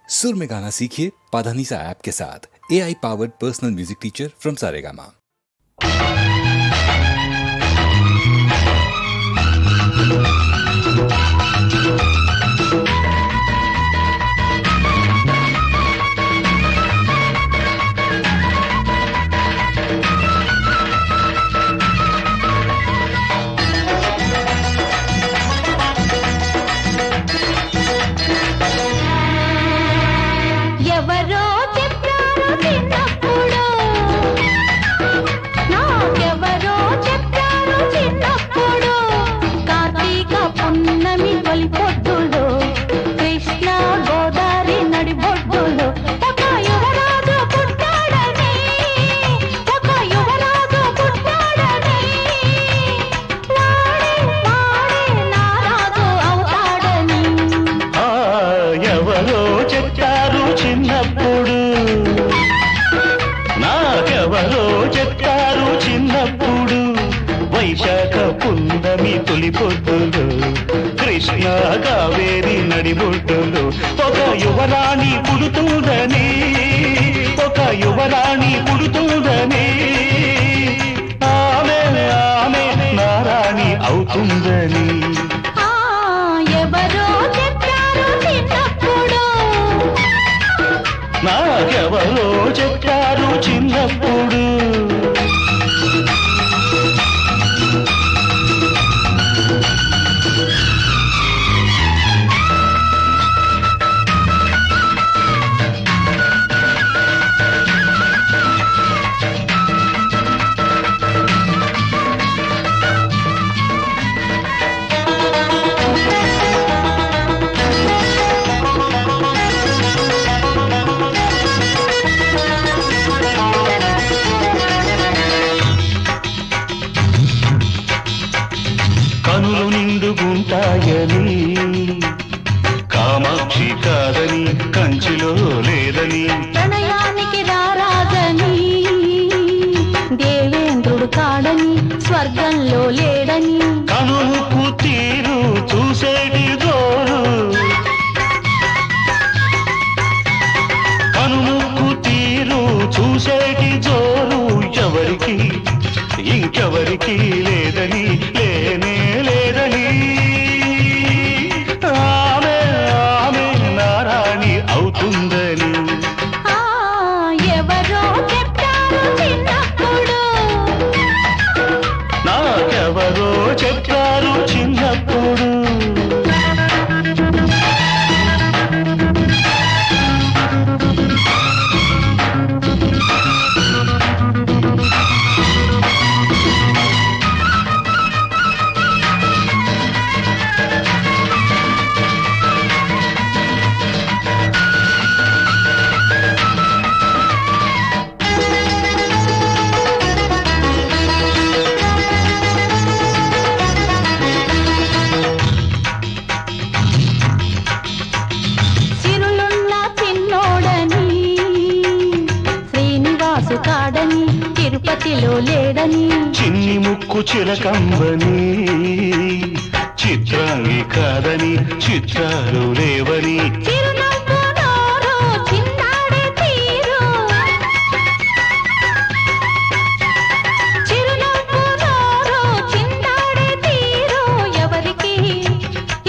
सुर में गाना सीखिए पाधानीसा ऐप के साथ। AI powered personal music teacher from Saregama. ఎవరో చెప్పారు చిన్నప్పుడు, నాకెవరో చెప్పారు చిన్నప్పుడు, కార్తీక పున్నమి తొలి పొద్దులో, కృష్ణ గోదావరి నడి బొడ్డులో ఒక యువరాజు పుట్టాడని, ఒక యువరాజు పుట్టాడని, వాడే నా రాజు అవుతాడని. ఎవరో చెప్పారు చిన్నప్పుడు, నాకెవరో చెప్పారు చిన్నప్పుడు, వైశాఖ పున్నమి తొలి పొద్దులు, కృష్ణ కావేరి నడిబొడ్డులు ఒక యువరాణి పుడుతుందని, ఒక యువరాణి పుడుతుందని, ఆమె ఆమె నారాణి అవుతుందని. ఎవరో చెప్పారు చిన్నప్పుడు, నాకెవరో చెప్పారు చిన్నప్పుడు. కనులు నిండుగుంటాయని, కామాక్షి కాదని, కంచిలో లేదని, ప్రణయానికి రారాజని, దేవేంద్రుడు కాడని, స్వర్గంలో లేడని, కనుకు తీరు చూసేటి జోరు, కనుకు తీరు చూసేటి జోరు ఎవరికి ఇంకెవరికి లేదని, లేనే లేదని, ఆమె ఆమె నారాణి అవుతుందని. ఎవరో చెప్పారు చిన్నప్పుడు, నాకెవరో చెప్పారు చిన్నప్పుడు. చిరులున్న చిన్నోడని, శ్రీనివాసు కాడని, తిరుపతిలో లేడని, చిన్ని ముక్కు చిలకంబని, చిత్రాంగి కాదని, చిత్రాలు లేవని, చిరునవ్వు నోరు చిందాడే తీరు, చిరునవ్వు నోరు చిందాడే తీరు ఎవరికి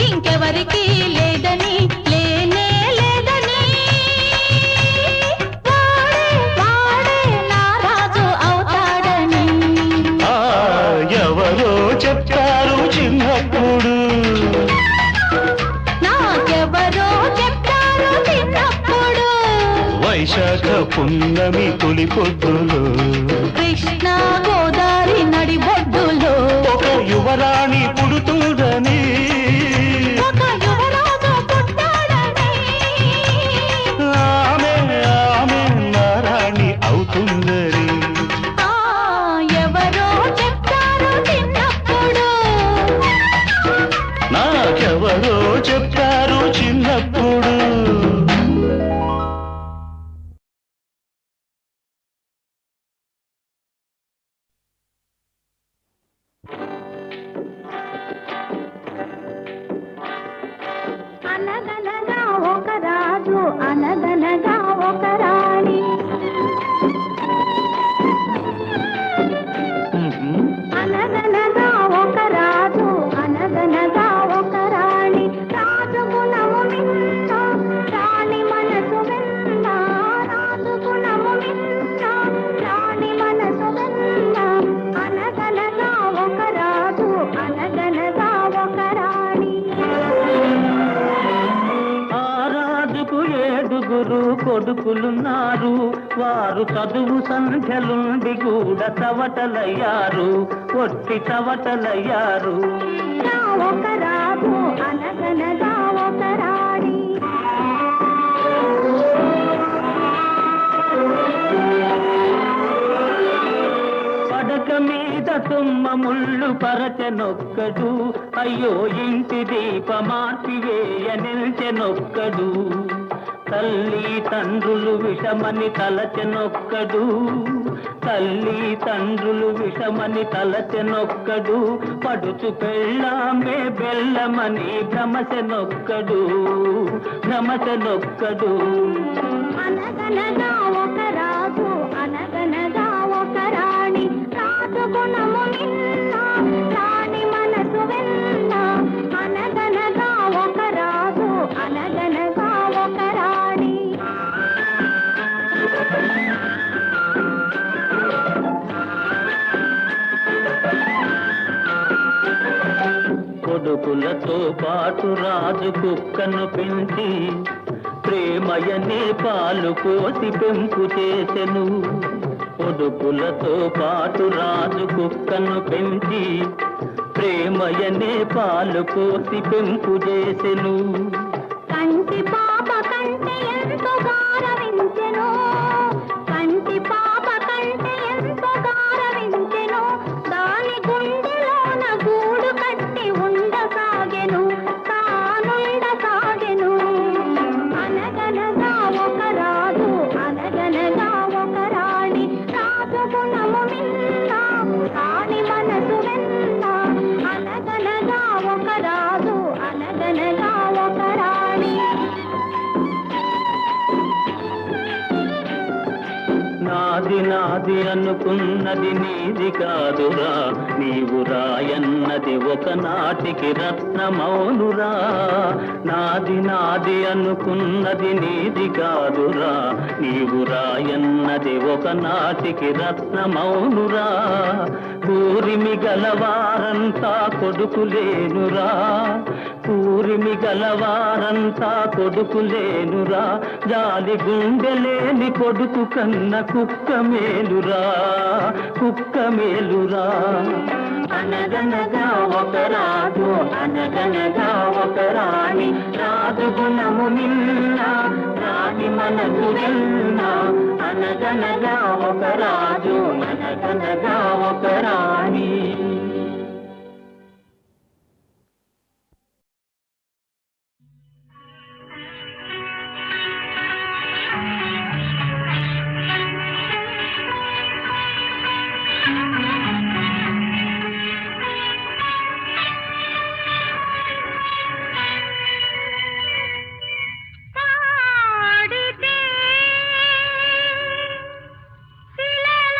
ఇంకెవరికి లేదని, లేనే లేదని, వాడే నా రాజు అవుతాడని. ఎవరో చెప్పారు చిన్నప్పుడు, నాకెవరో చెప్పారు చిన్నప్పుడు, వైశాఖ పున్నమి తొలి పొద్దులు, కృష్ణ గోదావరి నడి బొడ్డులో ఒక యువరాణి పుడుతుందని, ఒక యువరాజు పుట్టాడని, ఆమె ఆమె నారాణి అవుతుందని. ఎవరో చెప్పారు చిన్నప్పుడు, నాకెవరో చెప్పారు చిన్నప్పుడు. అనగనగా ఒక రాణి అనగనగా ఒక రాజు అనగనగా ఒక రాణి రాజు గుణము మిన్న రాణి మనసు వెన్న రాజు గుణము మిన్న రాణి మనసు వెన్న అనగనగా ఒక రాజు అనగనగా ఒక రాణి ఆ రాజుకు 7 కొడుకులున్నారు వారు చదువు సంఖ్యలుండి కూడా చవటలయ్యారు ఒట్టి చవటలయ్యారు ఒక రాజు అనగనగా ఒక రాణి పడక మీద తుమ్మ ముళ్ళు పరచెనొక్కడు అయ్యో ఇంటి దీపమార్పివేయ నిల్చెనొక్కడు తల్లి తండ్రులు విషమని తలచెనొక్కడు తల్లి తండ్రులు విషమని తలచెనొక్కడు పడుచు పెళ్ళామే బెల్లమని భ్రమచెనొక్కడు భ్రమచెనొక్కడు అనగనగా ఒక రాజు అనగనగా ఒక రాణి రాజు గుణము నిన్న రాణి మనసు వెన్న అనగనగా ఒక రాజు అనగనగా ఒక రాణి కొడుకులతో పాటు రాజు కుక్కను పెంచి ప్రేమయనే పాలు పోసి పెంపు చేసెను కొడుకులతో పాటు రాజు కుక్కను పెంచి ప్రేమయనే పాలు పోసి పెంపు చేసెను కంటి పాప కంటే ఎంతో గారవించెను కంటి పాప కంటే ఎంతో గారవించెను దాని గుండెలోన గూడు కట్టి ఉండసాగెను తానుండసాగెను అనగనగా ఒక రాజు అనగనగా ఒక రాణి రాజు గుణము మిన్న రాణి మనసు వెన్న అనగనగా ఒక రాజు అనగనగా ఒక రాణి నాది నాది అనుకున్నది నీది కాదురా నీవు రాయన్నది ఒకనాటికి రత్నమౌనురా నాది నాది అనుకున్నది నీది కాదురా నీవు రాయన్నది ఒకనాటికి రత్నమౌనురా కూరిమి గలవారంతా కొడుకులేనురా కూరిమి గలవారంతా కొడుకులేనురా జాలి గుండెలేని కొడుకు కన్న కుక్క మేలురా కుక్క మేలురా అనగనగా ఒక రాజు అనగనగా ఒక రాణి రాజు గుణము నిన్న రాణి మనసు వెన్న అనగనగా ఒక రాజు అనగనగా ఒక రాణి పాడితే శిలలైన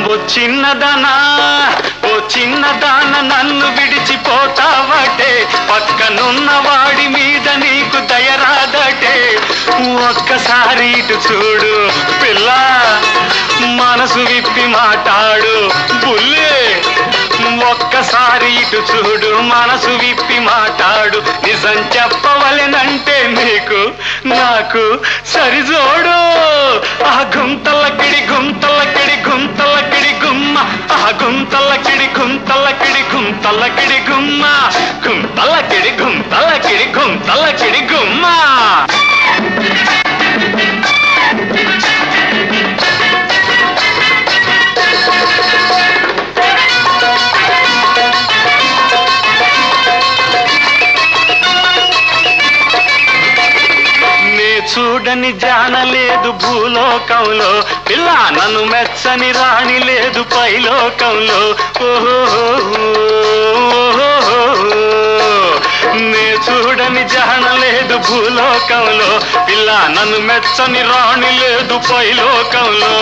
ఓ చిన్నదానా ఓ చిన్నదాన నన్ను విడిచిపోతావటే పక్కనున్న వాడి మీద నీకు దయరాదటే ఒక్కసారి ఇటు చూడు పిల్ల మనసు విప్పి మాట్లాడు బుల్లే ఒక్కసారి ఇటు చూడు మనసు విప్పి మాట్లాడు నిజం చెప్పవలెనంటే నీకు నాకు సరిజోడు ఆ గుంతలకిడి గుంతలకిడి గుంతలకిడి గుమ్మ ఆ గుంతలకిడి గుంతలకిడి గుంతలకిడి గుమ్మ గుంతలకిడి గుంతలకిడి గుంతలకిడి గుమ్మ చూడని జానలేదు భూలోకంలో పిల్ల నన్ను మెచ్చని రాణి లేదు పైలోకంలో ఓహో నే చూడని జానలేదు భూలోకంలో పిల్ల నన్ను మెచ్చని రాణి లేదు పైలోకంలో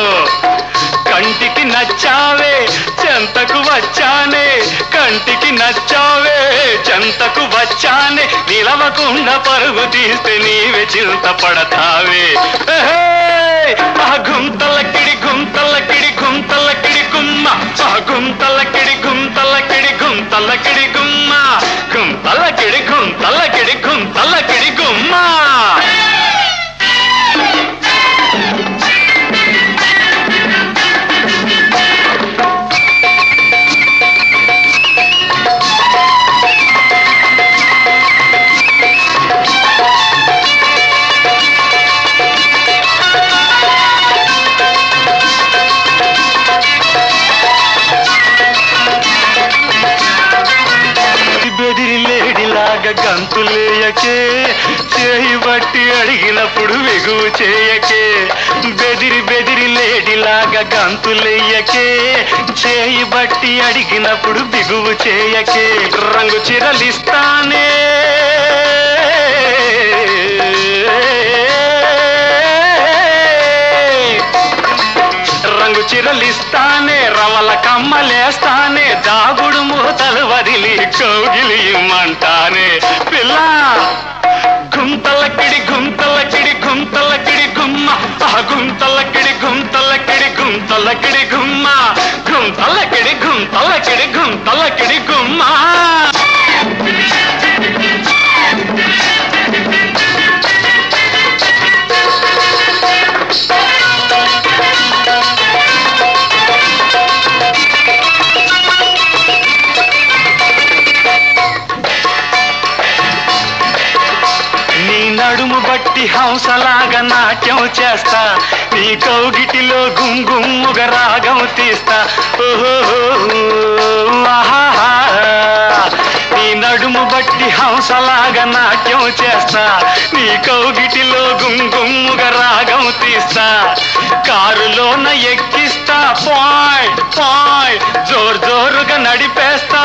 కంటికి నచ్చావే చెంతకు వచ్చానే కంటికి నచ్చావే చెంతకు వచ్చానే నిలవకుండా పరుగు తీస్తే నీవే చింత పడతావే ఆ గుంతలకిడి గుంతలకిడి గుంతలకిడి గుమ్మ ఆ గుంతలకిడి గుంతలకిడి గుంతలకిడి గుమ్మ గుంతలకిడి గుంతలకిడి గుంతలకిడి గుమ్మ గంతులేయకే చేయి బట్టి అడిగినప్పుడు వెగువు చేయకే బెదిరి బెదిరి లేడిలాగా గంతులేయకే చేయి బట్టి అడిగినప్పుడు బిగువు చేయకే రంగు చిరలిస్తానే రంగు చిరలిస్తానే రవల కమ్మలేస్తానే దాగుడు మూతలు వదిలి కౌగిలి ఇమ్మంటానే పిల్ల గుంతలకిడి గుంతలకిడి గుంతలకిడి గుమ్మ ఆ గుంతలకిడి గుంతలకిడి గుంతలకిడి గుమ్మ గుంతలకిడి గుంతలకిడి గుంతలకిడి గుమ్మ నడుము బట్టి హంసలాగా నాట్యం చేస్తా నీ కౌగిటిలో గుంగుమ్ముగా రాగం తీస్తా ఓహో నీ నడుము బట్టి హంసలాగా నాట్యం చేస్తా నీ కౌగిటిలో గుంగుమ్ముగా రాగం తీస్తా కారులోన ఎక్కిస్తా పాయ్ పాయ్ జోరు జోరుగా నడిపేస్తా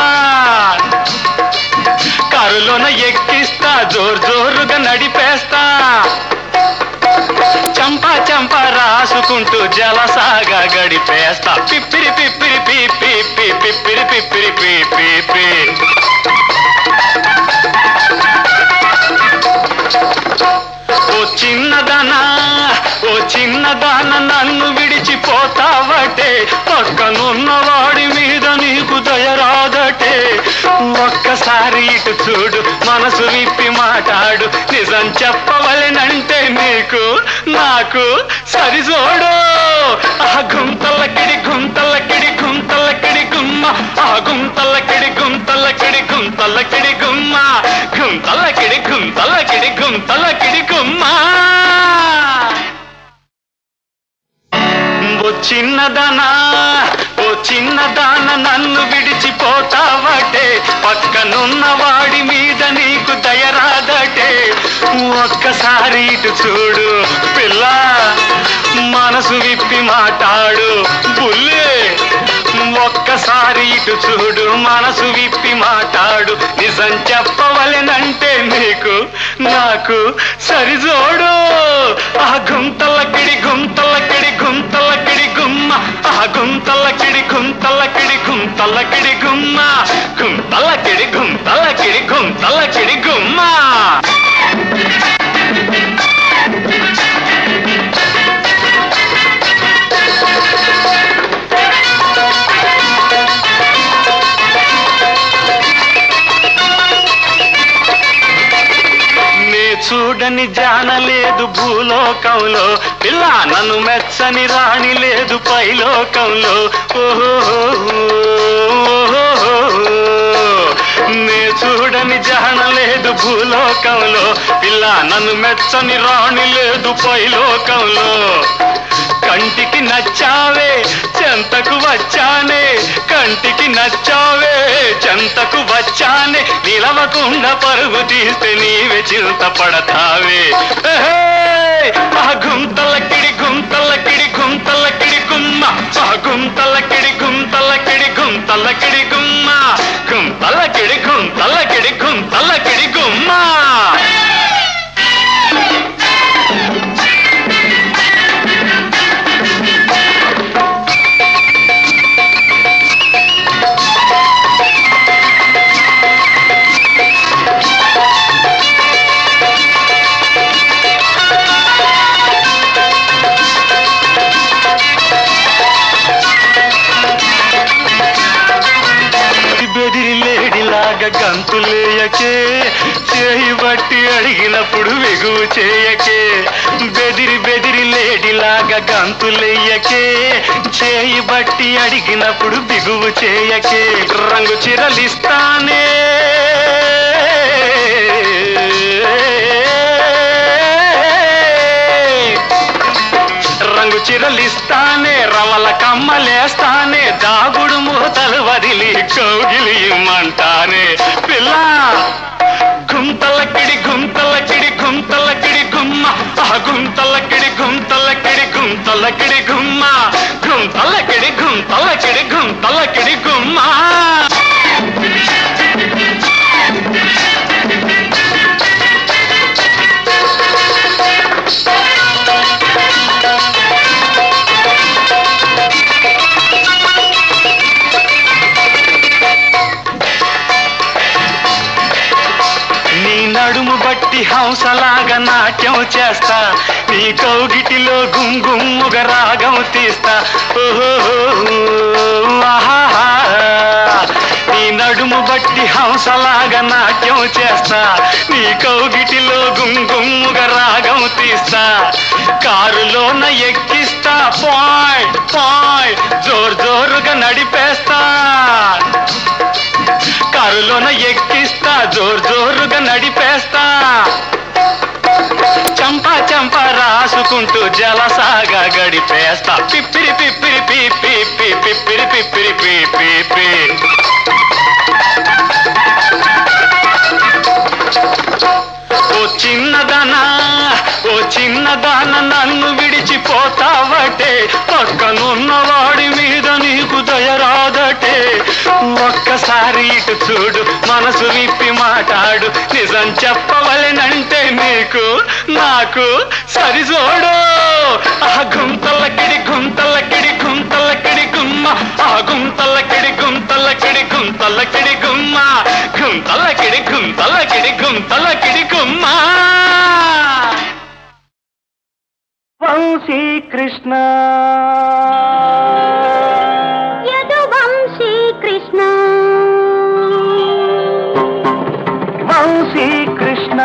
కారులోన ఎక్కిస్తా జోరు జోరుగా నడిపేస్తా చంపా చంపా రాసుకుంటూ జలసాగా గడిపేస్తా పిప్పిరి పిప్పిరి పీ పీ పీ పిప్పిరి పిప్పిరి పీ పీ పీ ఓ చిన్నదానా ఓ చిన్నదాన నన్ను విడిచిపోతావటే పక్కనున్న వాడి మీద నీకు దయరాదటే ఒక్కసారి ఇటు చూడు మనసు విప్పి మాట్లాడు నిజం చెప్పవలెనంటే నీకు నాకు సరిజోడు ఆ గుంతలకిడి గుంతలకిడి గుంతలకిడి గుమ్మ ఆ గుంతలకిడి గుంతలకిడి గుంతలకిడి గుమ్మ గుంతలకిడి గుంతలకిడి గుంతలకిడి గుమ్మ ఓ చిన్నదానా ఓ చిన్నదాన నన్ను విడిచిపోతావటే పక్కనున్న వాడి మీద నీకు దయరాదటే ఒక్కసారి ఇటు చూడు పిల్ల మనసు విప్పి మాట్లాడు బుల్లే ఒక్కసారి ఇటు చూడు మనసు విప్పి మాట్లాడు నిజం చెప్పవలెనంటే నీకు నాకు సరిజోడు ఆ గుంతలకిడి గుంతలకిడి గుంతలకిడి గుమ్మ గుమ్మ గుంతలకిడి గుంతలకిడి గుంతలకిడి గుమ్మ గుంతలకిడి గుంతలకిడి గుంతలకిడి గుమ్మ చూడని జానలేదు భూలోకంలో పిల్ల నన్ను మెచ్చని రాణి లేదు పైలోకంలో నే చూడని జానలేదు భూలోకంలో పిల్ల నన్ను మెచ్చని రాణి లేదు పైలోకంలో కంటికి నచ్చావే చెంతకు వచ్చానే కంటికి నచ్చావే చెంతకు వచ్చానే నిలవకుండా పరుగు తీస్తే నీవే చింత పడతావే గుంతలకిడి గుంతలకిడి గుంతలకిడి గుమ్మ గుంతలకిడి గుంతలకిడి గుంతలకిడి గుమ్మ గుంతలకిడి గుంతలకిడి గుంతలకిడి గుమ్మ గంతులేయకే చేయి బట్టి అడిగినప్పుడు వెగువు చేయకే బెదిరి బెదిరి లేడిలాగా గంతులేయకే చేయి బట్టి అడిగినప్పుడు బిగువు చేయకే రంగు చిరలిస్తానే రంగు చిరలిస్తానే రవల కమ్మలేస్తానే దాగుడు మూతలు వదిలి కౌగిలియమంటానే పిల్ల గుంతలకిడి గుంతలకిడి గుంతలకిడి గుమ్మ గుంతలకిడి గుంతలకిడి గుంతలకిడి గుమ్మ గుంతలకిడి గుంతలకిడి గుంతలకిడి గుమ్మ నడుము బట్టి హంసలాగా నాట్యం చేస్తా నీ కౌగిటిలో గుంగుమ్ముగ రాగం తీస్తా నీ నడుము బట్టి హంసలాగా నాట్యం చేస్తా నీ కౌగిటిలో గుంగుమ్ముగ రాగం తీస్తా కారులోన ఎక్కిస్తా పాయ్ పాయ్ జోరు జోరుగా నడిపేస్తా కారులోన ఎక్కిస్తా జోరు జోరుగా నడిపేస్తా చంపా చంపా రాసుకుంటూ జలసాగా గడిపేస్తా పిప్పిరి పిప్పిరి పీపి పిప్పిరి పిప్పిరి పీపి ఓ చిన్నదాన నన్ను విడిచిపోతావటే పక్కనున్నవాడి మీద నీకు దయరాదటే ఒక్కసారి ఇటు చూడు మనసు విప్పి మాట్లాడు నిజం చెప్పవలెనంటే నీకు నాకు సరిజోడు గుంతలకిడి గుంతలకిడి గుంతలకిడి గుమ్మ గుంతలకిడి గుంతలకిడి గుంతలకిడి గుమ్మ గుంతలకిడి గుంతలకిడి గుంతలకిడి గుమ్మ వంశీ కృష్ణ యదువంశీ కృష్ణ వంశీ కృష్ణ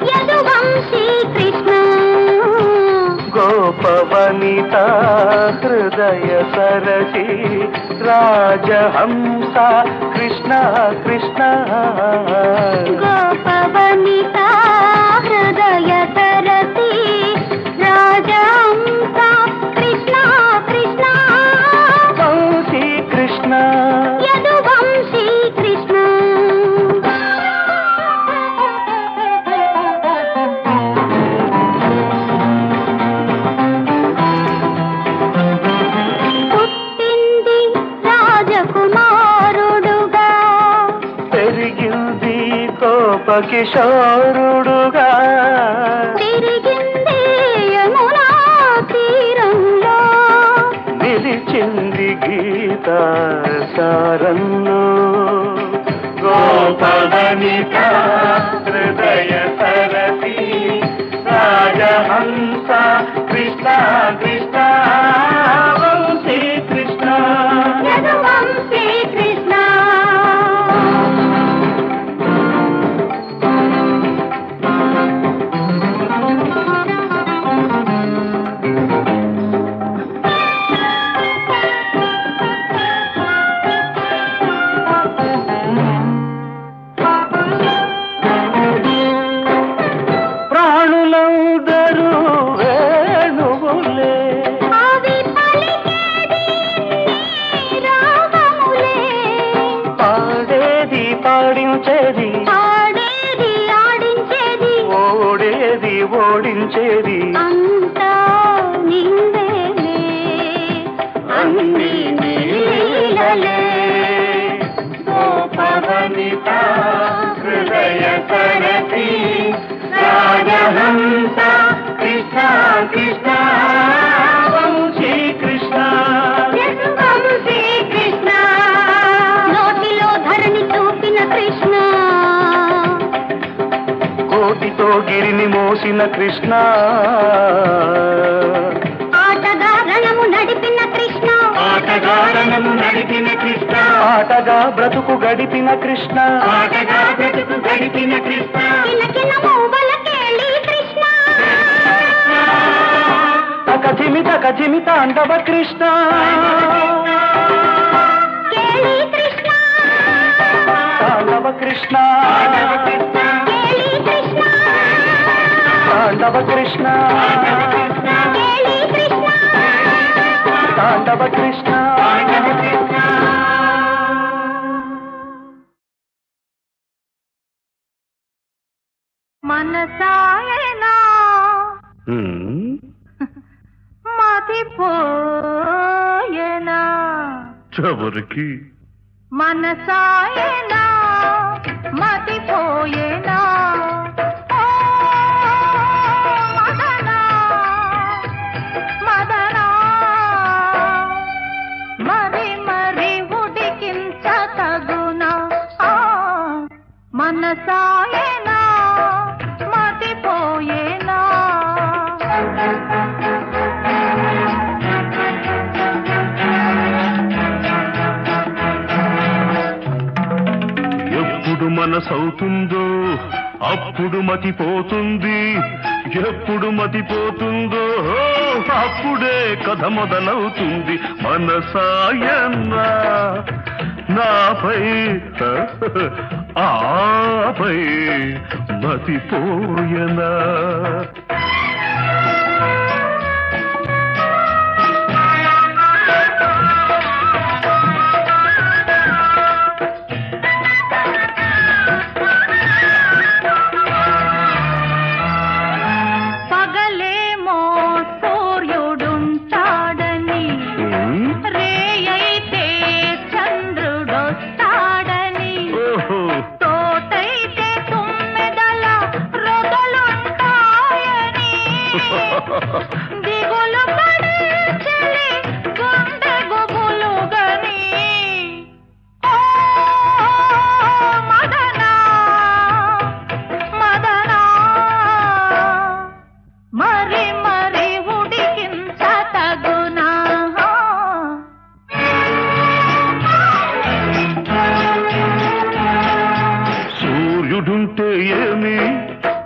యదువంశీ కృష్ణ గోపవనిత హృదయ సరసి రాజహంస కృష్ణ కృష్ణ గోపవనిత హృదయ సరసి రాజహంస కృష్ణ కృష్ణ వంశీ కృష్ణ యదువంశీ కృష్ణ పుట్టింది రాజకుమారుడుగా పెరిగింది కోపకిశోరుడుగా తిరిగింది యమునా తీరంలో నిలిచింది కవిత సారల్లో గోపవనిత హృదయ సరసి రాజహంస కృష్ణ కృష్ణ వంశీ కృష్ణ యదువంశీ కృష్ణ ప్రాణులందరూ వేణువులే అవి పలికేది రాగములే పాడేది పాడించేది ఆడేది ఆడించేది ఓడేది ఓడించేది అంతా నిందేలే అన్ని నీలీలలే గోపవనిత హృదయ సరసి రాజహంస కృష్ణ కృష్ణ వంశీ కృష్ణ యదువంశీ కృష్ణ నోటిలో ధరణి చూపిన కృష్ణ కోటితో గిరిని మోసిన కృష్ణ ఆటగా రణము నడిపిన కృష్ణ ఆటగారణము నడిపిన కృష్ణ ఆటగా బ్రతుకు గడిపిన కృష్ణ ఆటగా బ్రతుకు గడిపిన కృష్ణ కిలకిల మూవల కేళి కృష్ణ తకజిమి తాండవ కృష్ణ కేళి కృష్ణ తాండవ కృష్ణ కేళి కృష్ణ తాండవ కృష్ణ కేళి కృష్ణ తాండవ కృష్ణ మనసాయనా మతిపోయేనా ఎవరికి మనసాయనా మతిపోయేనా ఓ మదనా మదనా మరి మరి ఉడికించ తగునా మనసాయనా మతిపోయేనా ఎప్పుడు మనసవుతుందో అప్పుడు మతిపోతుంది ఎప్పుడు మతిపోతుందో అప్పుడే కథ మొదలవుతుంది మనసాయన్నా నాపై ఆపై మతిపోయనా పగలేమో సూర్యుడుంటాడని రేయైతే చంద్రుడొస్తాడని తోటైతే తుమ్మెదల రొదలుంటాయని దిగులు పడే చెలి గుండె గుబులుగని ఓ మదనా మదనా మరి మరి ఉడికించ తగునా సూర్యుడుంటే ఏమి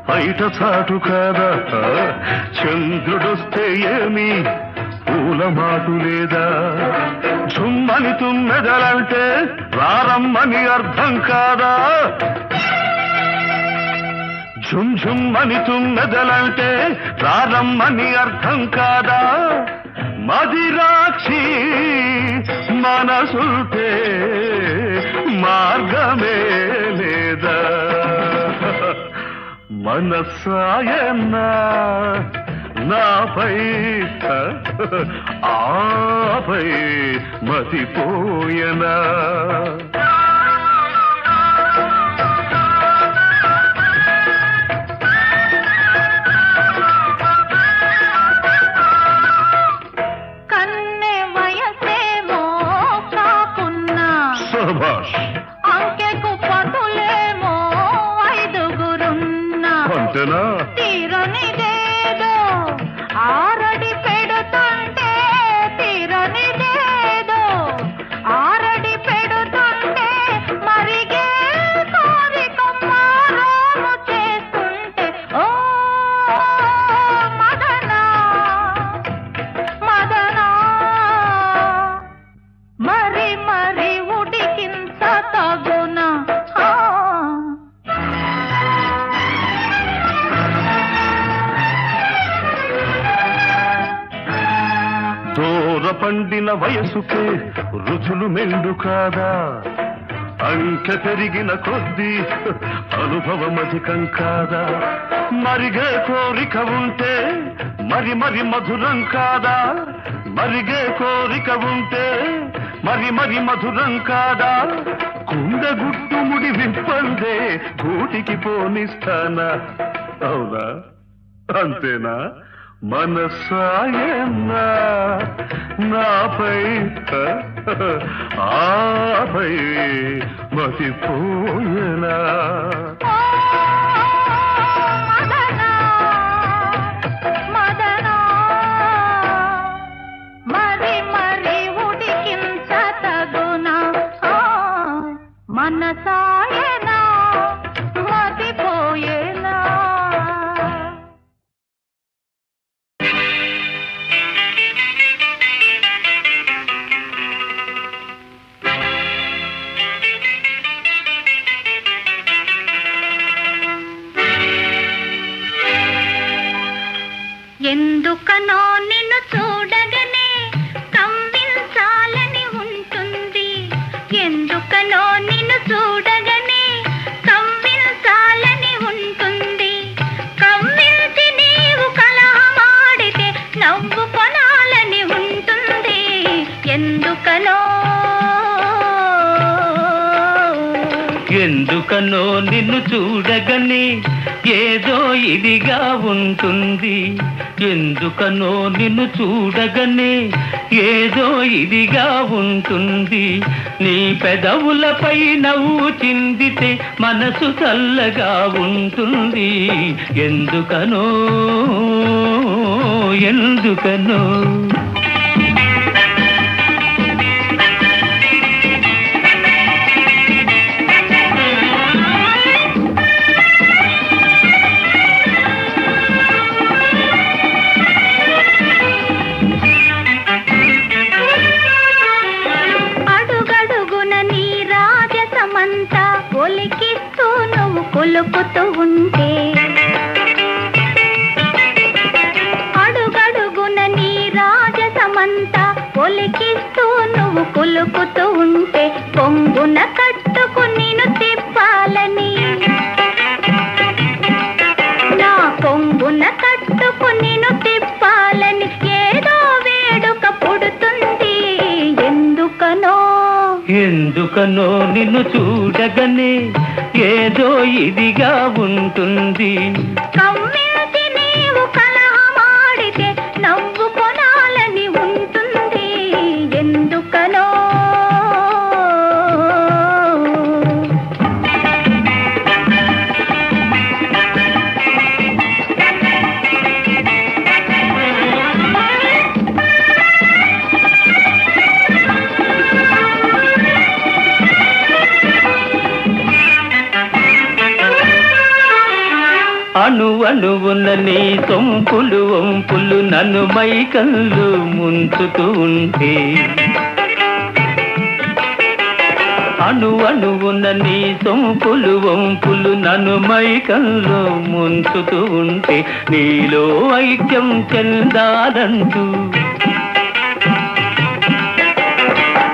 బయట చాటు కాదా చంద్రుడొస్తే ఏమి పూల మాటు లేదా ఝుమ్మని తుమ్మెదలంటే రారమ్మని అర్థం కాదా ఝుమ్ఝుమ్మని తుమ్మెదలంటే రారమ్మని అర్థం కాదా మదిరాక్షి మనసుంటే మార్గమే లేదా మనసాయన్నా నాపై ఆపై మతిపోయనా కన్నె వయసేమో కా అంతేనా తీరనిదేదో ఆరడి పెడుతుంటే తీరనిదేదో ఆరడి పెడుతుంటే మరిగే కోరిక మారోము చేస్తుంటే ఓ మదనా మదనా మరి మరి ఉడికించ తగునా దూర పండిన వయసుకే రుచులు మెండు కాదా అంకె పెరిగిన కొద్దీ అనుభవం అధికం కాదా మరిగే కోరిక ఉంటే మరి మరి మధురం కాదా మరిగే కోరిక ఉంటే మరి మరి మధురం కాదా కుండ గుట్టు ముడి విప్పందే గూటికి పోనిస్తానా అవునా అంతేనా మనసాయన్నా నాపై ఆపై మతిపోయేనా మదనా మదనా మరి మరి ఉడికించ తగునా మనసాయనా మతిపోయేనా ఎందుకనో నిన్ను చూడగానే కమ్మించాలని ఉంటుంది ఎందుకనో నిన్ను చూడగానే కమ్మించాలని ఉంటుంది కమ్మించి నీవు కలహమాడితే నవ్వు కొనాలని ఉంటుంది ఎందుకనో ఎందుకనో నిన్ను చూడగానే ఏదో ఇదిగా ఉంటుంది ఎందుకనో నిన్ను చూడగానే ఏదో ఇదిగా ఉంటుంది నీ పెదవులపై నవ్వు చిందితే మనసు చల్లగా ఉంటుంది ఎందుకనో ఎందుకనో ఒలికిస్తూ నువ్వు కొలుపుతూ ఉంటే అడుగడుగున నీ రాజసమంతా ఒలికిస్తూ నువ్వు కొలుపుతూ ఉంటే పొంగున కట్టుకు నిన్ను తిప్పాలని నా పొంగున కట్టుకు నిన్ను తిప్పాలని ఏదో వేడుక పుడుతుంది ఎందుకనో ఎందుకనో నిన్ను చూడగానే ఏదో ఇదిగా ఉంటుంది కమ్మించి నీవు కలహమాడితే నవ్వు కొనాలని ఉంటుంది ఎందుకనో అణువణువున నీ సొంపులు వంపులు నన్ను మైకళ్ళు ముంచుతూ ఉంటే అణువణువున నీ సొంపులు వంపులు నన్ను మైకళ్ళు ముంచుతూ ఉంటే నీలో ఐక్యం చెందాలంటూ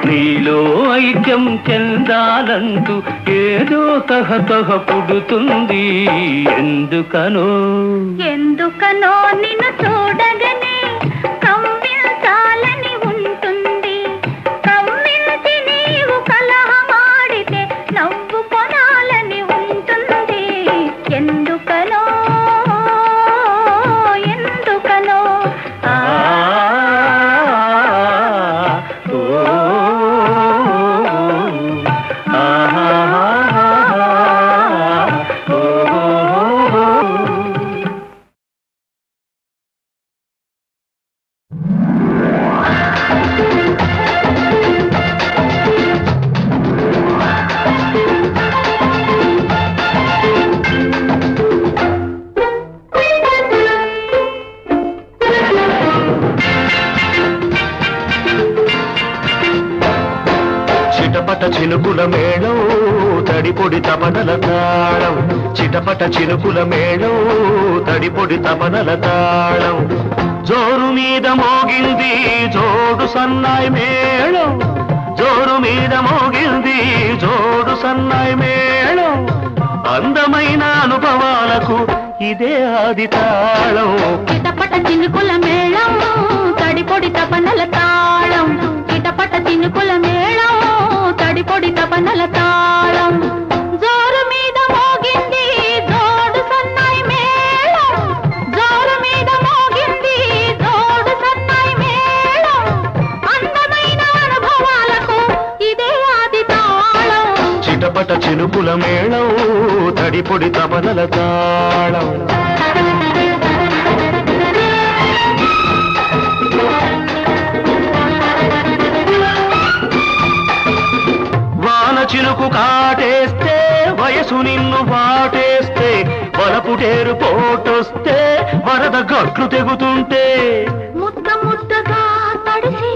నీలో ఐక్యం చెందాలంటూ ఏదో తహతహ పుడుతుంది ఎందుకనో ఎందుకనో నిన్ను చూడగానే కమ్మించాలని ఉంటుంది కమ్మించి నీవు కలహమాడితే నవ్వు కొనాలని ఉంటుంది ఎందుకనో ఎందుకనో చిటపట చినుకుల మేళం తడిపొడి తపనల తాళం చిటపట చినుకుల మేళం తడిపొడి తపనల తాళం జోరు మీద మోగింది జోడు సన్నాయి మేళం జోరు మీద మోగింది జోడు సన్నాయి మేళం అందమైన అనుభవాలకు ఇదే ఆది తాళం చిటపట చినుకుల మేళం తడిపొడి తపనల తాళం చిటపట చినుకుల మేళం తడిపొడి తపనల తాళం జోరు మీద మోగింది జోడు సన్నాయి మేళం జోరు మీద మోగింది జోడు సన్నాయి మేళం అందమైన అనుభవాలకు ఇదే ఆది తాళం చిటపట చినుకుల మేళం తడిపొడి తపనల తాళం వాన చినుకు కాటేస్తే వయసు నిన్ను వాటేస్తే వలపుటేరు పోటొస్తే వరద గట్లు తెగుతుంటే ముద్ద ముద్దగా తడిసి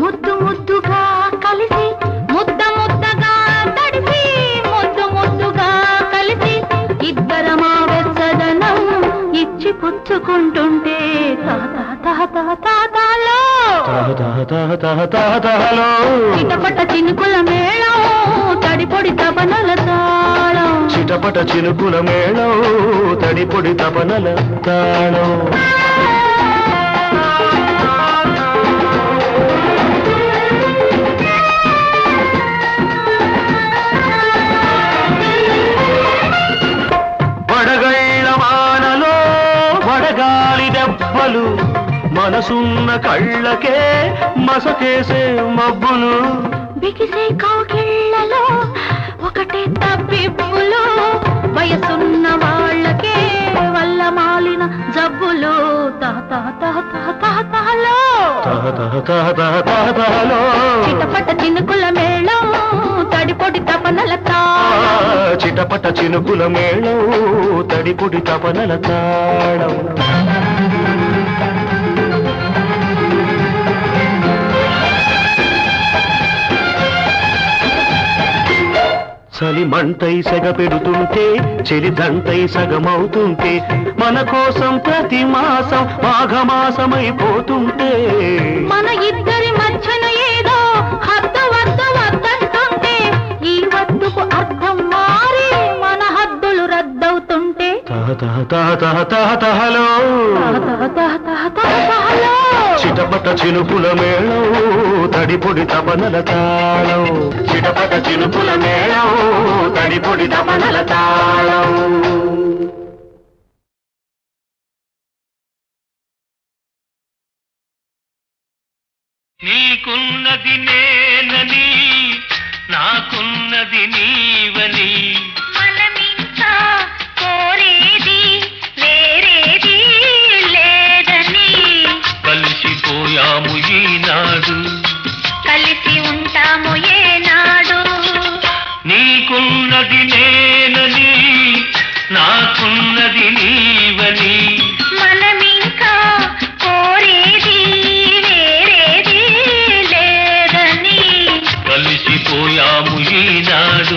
ముద్దు ముద్దుగా కలిసి ముద్ద ముద్దగా తడిసి ముద్దు ముద్దుగా కలిసి ఇద్దరమా వెచ్చదనం ఇచ్చి పుచ్చుకుంటుంటే తాతాలో చిటపట చినుకుల మేళం తడిపొడి తపనల తాళం చిటపట చినుకుల మేళం తడిపొడి తపనల తాళం వడగళ్ళ వానలో వడగాలి దెబ్బలు మనసున్న కళ్ళకే మసకేసే మబ్బులు బిగిసే కౌగిళ్ళలో ఒకటే తప్పిప్పులు వయసున్న వాళ్ళకే వల్ల మాలిన జబ్బులు తహతహతహతహతహలో చిటపట చినుకుల మేళం తడిపొడి తపనల తాళం చిటపట చినుకుల మేళం తడిపొడి తపనల తాళం చలి మంటై సెగ పెడుతుంటే చెలిదంటై సగమవుతుంటే మన కోసం ప్రతి మాసం మాఘమాసమైపోతుంటే మన ఇద్దరి మధ్యన ఏదో హద్దు వద్దు వద్దంటుంటే ఈ వద్దుకు అర్థం మారి మన హద్దులు రద్దవుతుంటే తహతహతహతహతహలో చిటపట చినుకుల మేళం తడిపొడి తపనల తాళం చిటపట చినుకుల మేళం తడిపొడి తపనల తాళం నీకున్నది నేనని నాకున్నది నీవని మనమింకా కోరేది వేరేది లేదని కలిసిపోయాము ఈనాడు కలిసి ఉంటాము ఏనాడు నీకున్నది నేనని నాకున్నది నీవని మనమింకా కోరేది వేరేది లేదని కలిసిపోయాము ఈనాడు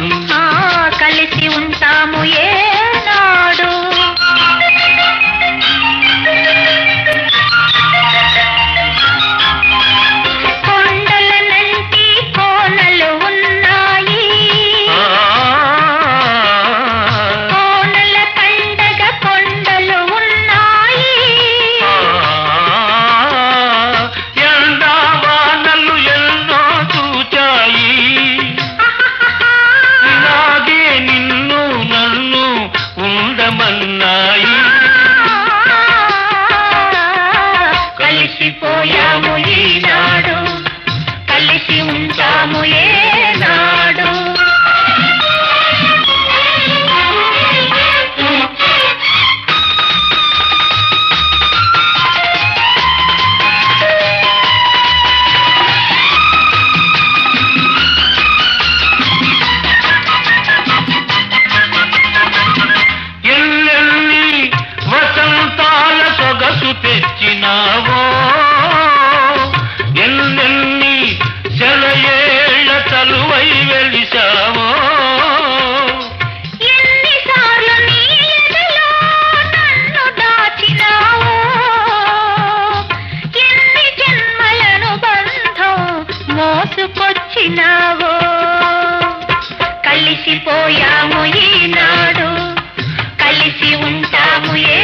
కలిసిపోయాము ఈనాడు కలిసి ఉంటాము ఏ